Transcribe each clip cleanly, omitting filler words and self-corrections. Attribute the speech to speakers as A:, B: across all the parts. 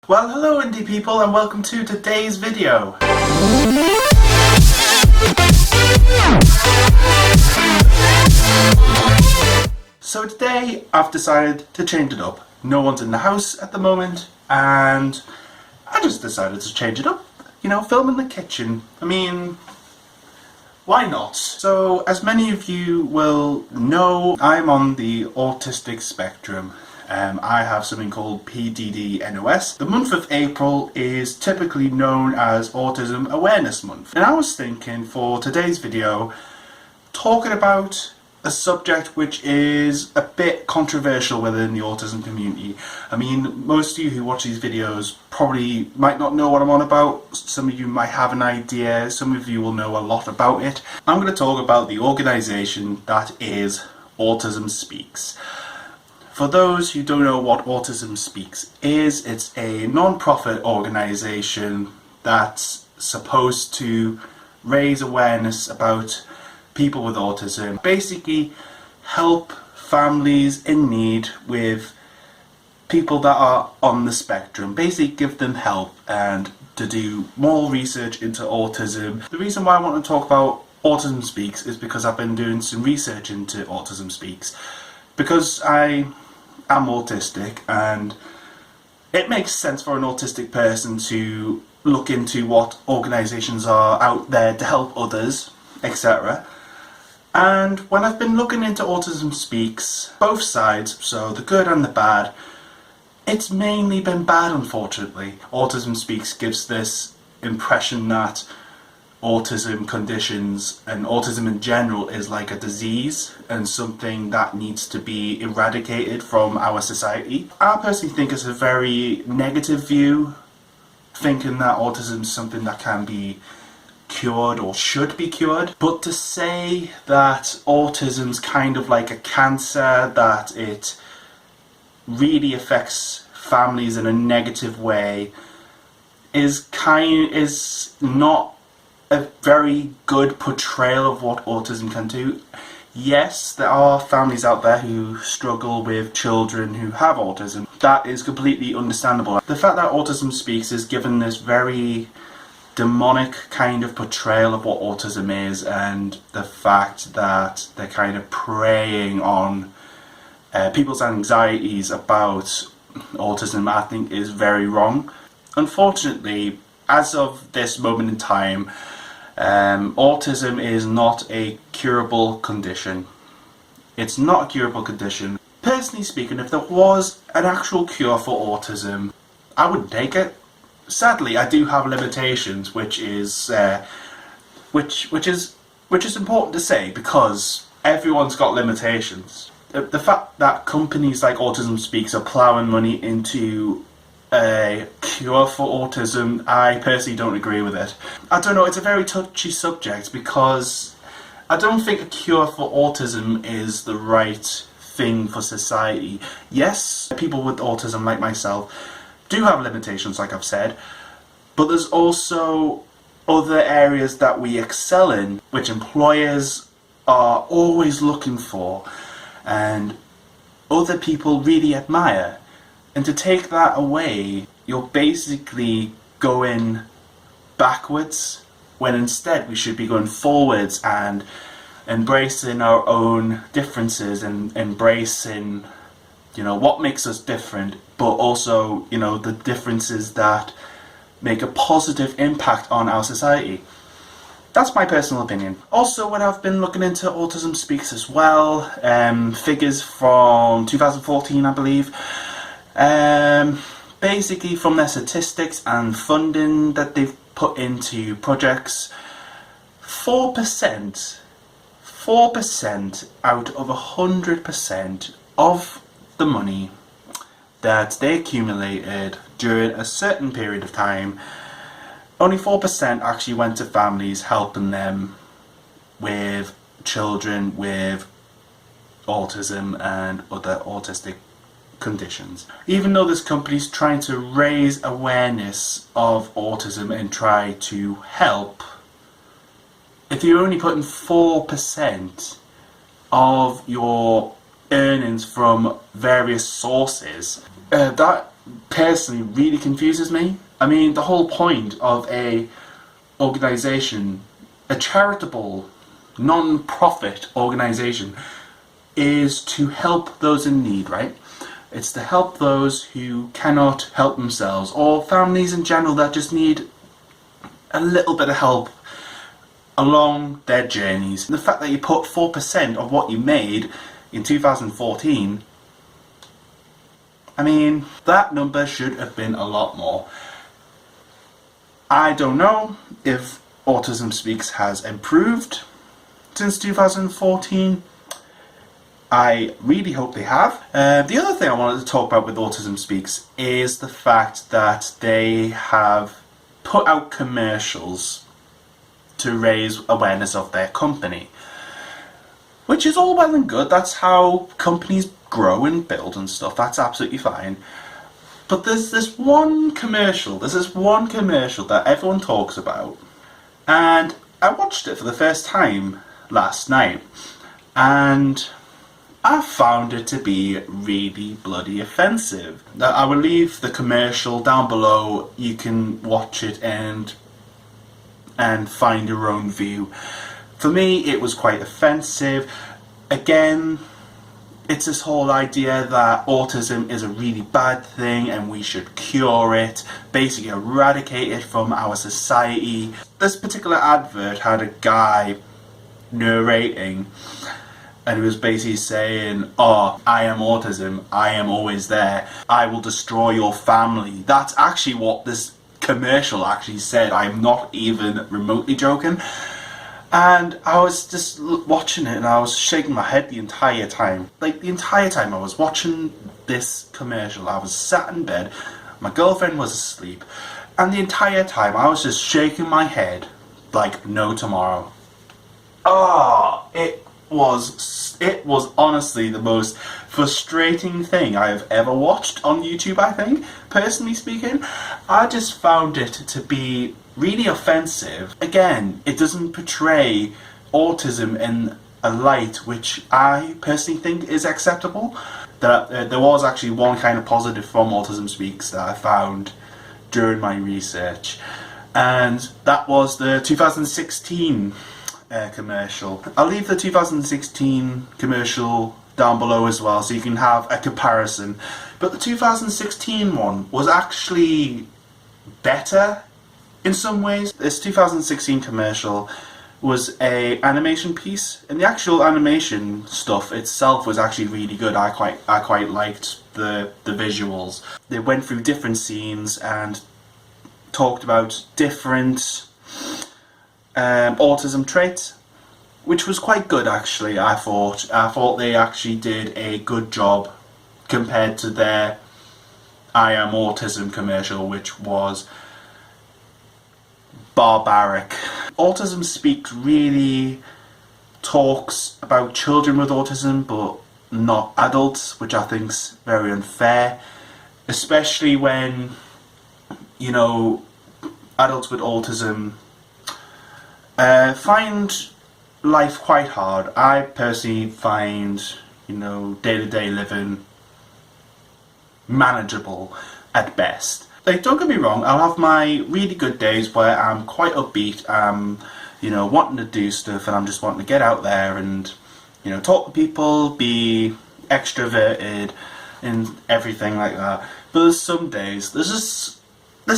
A: Well, hello indie people and welcome to today's video. So today I've decided to change it up. No one's in the house at the moment and I just decided to change it up. You know, film in the kitchen. I mean, why not? So, as many of you will know, I'm on the autistic spectrum. I have something called PDD-NOS. The month of April is typically known as Autism Awareness Month. And I was thinking for today's video, talking about a subject which is a bit controversial within the autism community. I mean, most of you who watch these videos probably might not know what I'm on about. Some of you might have an idea, some of you will know a lot about it. I'm going to talk about the organisation that is Autism Speaks. For those who don't know what Autism Speaks is, it's a non-profit organisation that's supposed to raise awareness about people with autism, basically help families in need with people that are on the spectrum, basically give them help and to do more research into autism. The reason why I want to talk about Autism Speaks is because I've been doing some research into Autism Speaks, because I am autistic and it makes sense for an autistic person to look into what organisations are out there to help others, etc. And when I've been looking into Autism Speaks, both sides, so the good and the bad, it's mainly been bad, unfortunately. Autism Speaks gives this impression that autism conditions and autism in general is like a disease and something that needs to be eradicated from our society. I personally think it's a very negative view, thinking that autism is something that can be cured or should be cured. But to say that autism's kind of like a cancer, that it really affects families in a negative way, is not a very good portrayal of what autism can do. Yes, there are families out there who struggle with children who have autism. That is completely understandable. The fact that Autism Speaks is given this very demonic kind of portrayal of what autism is, and the fact that they're kind of preying on people's anxieties about autism, I think is very wrong. Unfortunately, as of this moment in time, autism is not a curable condition. It's not a curable condition. Personally speaking, if there was an actual cure for autism, I would take it. Sadly, I do have limitations, which is important to say, because everyone's got limitations. The fact that companies like Autism Speaks are ploughing money into a cure for autism, I personally don't agree with it. I don't know, it's a very touchy subject, because I don't think a cure for autism is the right thing for society. Yes, people with autism like myself do have limitations, like I've said, but there's also other areas that we excel in, which employers are always looking for and other people really admire. And to take that away, you're basically going backwards, when instead we should be going forwards and embracing our own differences and embracing, you know, what makes us different, but also, you know, the differences that make a positive impact on our society. That's my personal opinion. Also, when I've been looking into Autism Speaks as well, figures from 2014, I believe, basically from their statistics and funding that they've put into projects, 4% out of 100% of the money that they accumulated during a certain period of time, only 4% actually went to families, helping them with children with autism and other autistic conditions. Even though this company's trying to raise awareness of autism and try to help, if you're only putting 4% of your earnings from various sources, that personally really confuses me. I mean, the whole point of a organisation, a charitable, non-profit organisation, is to help those in need, right? It's to help those who cannot help themselves, or families in general that just need a little bit of help along their journeys. The fact that you put 4% of what you made in 2014, I mean, that number should have been a lot more. I don't know if Autism Speaks has improved since 2014. I really hope they have. The other thing I wanted to talk about with Autism Speaks is the fact that they have put out commercials to raise awareness of their company, which is all well and good. That's how companies grow and build and stuff. That's absolutely fine. But there's this one commercial that everyone talks about, and I watched it for the first time last night, and I found it to be really bloody offensive. I will leave the commercial down below. You can watch it and find your own view. For me, it was quite offensive. Again, it's this whole idea that autism is a really bad thing and we should cure it, basically eradicate it from our society. This particular advert had a guy narrating, and he was basically saying, "Oh, I am autism, I am always there, I will destroy your family." That's actually what this commercial actually said. I am not even remotely joking. And I was just watching it and I was shaking my head the entire time. Like, the entire time I was watching this commercial, I was sat in bed, my girlfriend was asleep, and the entire time I was just shaking my head like no tomorrow. Oh, it was honestly the most frustrating thing I have ever watched on YouTube, I think, personally speaking. I just found it to be really offensive. Again, it doesn't portray autism in a light which I personally think is acceptable. There was actually one kind of positive from Autism Speaks that I found during my research, and that was the 2016 commercial. I'll leave the 2016 commercial down below as well so you can have a comparison. But the 2016 one was actually better in some ways. This 2016 commercial was a animation piece, and the actual animation stuff itself was actually really good. I quite liked the visuals. They went through different scenes and talked about different autism traits, which was quite good actually. I thought they actually did a good job compared to their I Am Autism commercial, which was barbaric. Autism Speaks really talks about children with autism but not adults, which I think's very unfair, especially when, you know, adults with autism find life quite hard. I personally find, you know, day-to-day living manageable at best. Like, don't get me wrong, I'll have my really good days where I'm quite upbeat, you know, wanting to do stuff, and I'm just wanting to get out there and, you know, talk to people, be extroverted and everything like that. But there's some days, this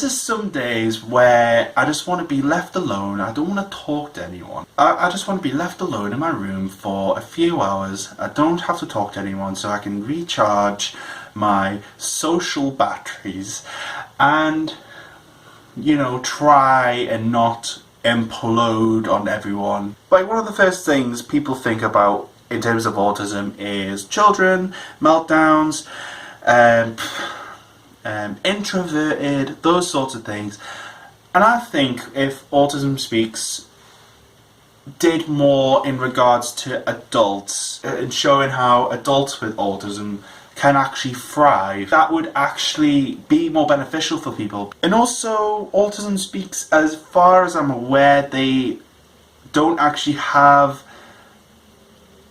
A: is some days where I just want to be left alone. I don't want to talk to anyone. I just want to be left alone in my room for a few hours. I don't have to talk to anyone, so I can recharge my social batteries and, you know, try and not implode on everyone. Like, one of the first things people think about in terms of autism is children, meltdowns, introverted, those sorts of things. And I think if Autism Speaks did more in regards to adults and showing how adults with autism can actually thrive, that would actually be more beneficial for people. And also, Autism Speaks, as far as I'm aware, they don't actually have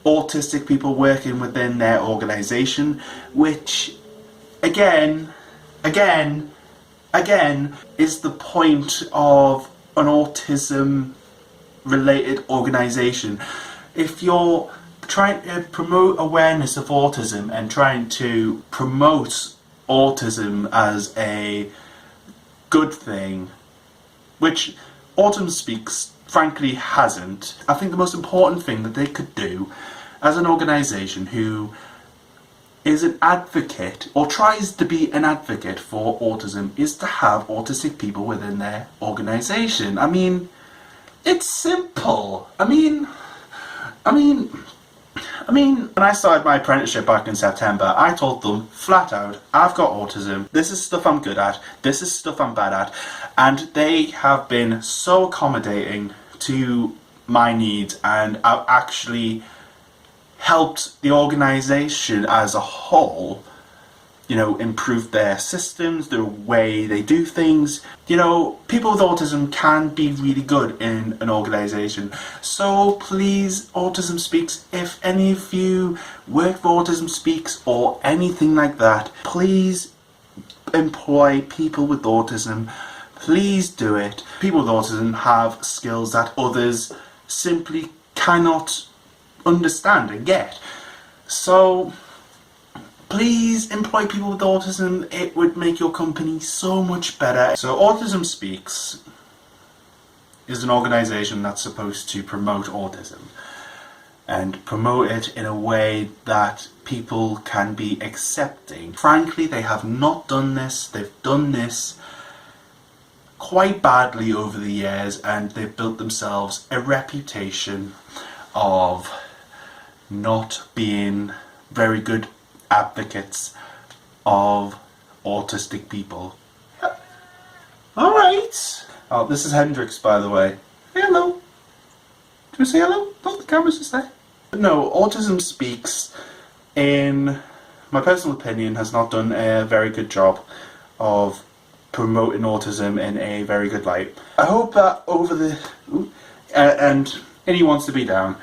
A: autistic people working within their organisation, which, again, again, is the point of an autism related organisation. If you're trying to promote awareness of autism and trying to promote autism as a good thing, which Autism Speaks frankly hasn't, I think the most important thing that they could do as an organisation who is an advocate or tries to be an advocate for autism is to have autistic people within their organisation. I mean, it's simple. I mean, when I started my apprenticeship back in September, I told them flat out, I've got autism, this is stuff I'm good at, this is stuff I'm bad at, and they have been so accommodating to my needs, and I've actually helped the organisation as a whole, you know, improve their systems, the way they do things. You know, people with autism can be really good in an organisation. So please, Autism Speaks, if any of you work for Autism Speaks or anything like that, please employ people with autism. Please do it. People with autism have skills that others simply cannot understand and get. So please employ people with autism. It would make your company so much better. So Autism Speaks is an organisation that's supposed to promote autism and promote it in a way that people can be accepting. Frankly, they have not done this. They've done this quite badly over the years, and they've built themselves a reputation of not being very good advocates of autistic people. Alright. Oh, this is Hendrix, by the way. Hello. Do you say hello? Oh, the camera's just there. But no, Autism Speaks, in my personal opinion, has not done a very good job of promoting autism in a very good light. I hope that over the... and he wants to be down.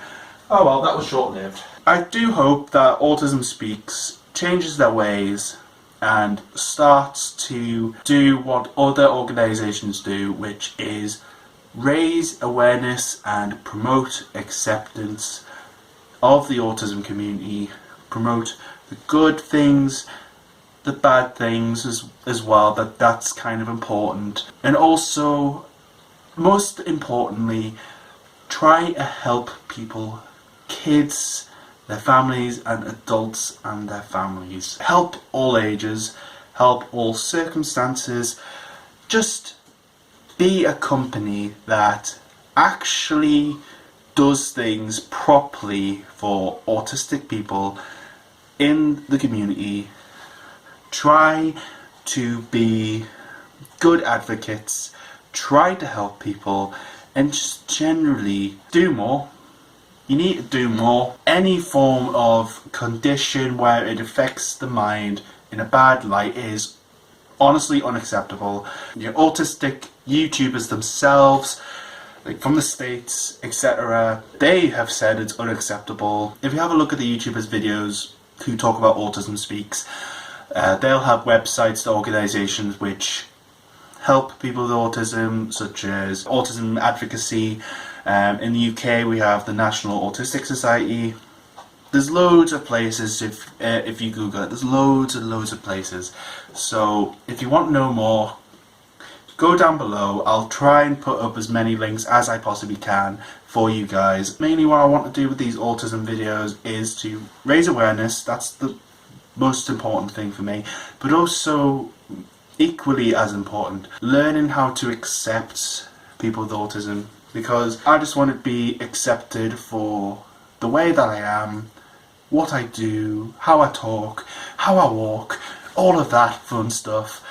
A: Oh well, that was short-lived. I do hope that Autism Speaks changes their ways and starts to do what other organisations do, which is raise awareness and promote acceptance of the autism community, promote the good things, the bad things as well, that's kind of important. And also, most importantly, try to help people, kids, their families, and adults and their families. Help all ages, help all circumstances. Just be a company that actually does things properly for autistic people in the community. Try to be good advocates, try to help people, and just generally do more. You need to do more. Any form of condition where it affects the mind in a bad light is honestly unacceptable. Your autistic YouTubers themselves, like from the States, etc., they have said it's unacceptable. If you have a look at the YouTubers' videos who talk about Autism Speaks, they'll have websites to organisations which help people with autism, such as Autism Advocacy. In the UK we have the National Autistic Society. There's loads of places, if you Google it, there's loads and loads of places. So if you want to know more, go down below. I'll try and put up as many links as I possibly can for you guys. Mainly what I want to do with these autism videos is to raise awareness. That's the most important thing for me, but also equally as important, learning how to accept people with autism, because I just want to be accepted for the way that I am, what I do, how I talk, how I walk, all of that fun stuff.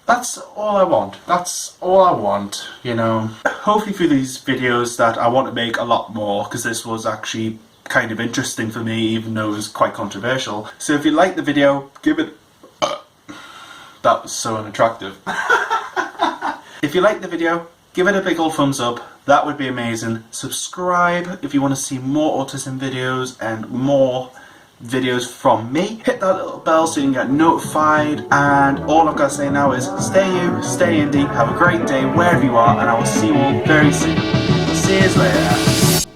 A: That's all I want. That's all I want, you know. Hopefully through these videos that I want to make a lot more, because this was actually kind of interesting for me, even though it was quite controversial. So if you like the video, give it... that was so unattractive. If you like the video, give it a big old thumbs up. That would be amazing. Subscribe if you want to see more autism videos and more videos from me. Hit that little bell so you can get notified, and all I've got to say now is stay you, stay indie, have a great day wherever you are, and I will see you all very soon. See you later.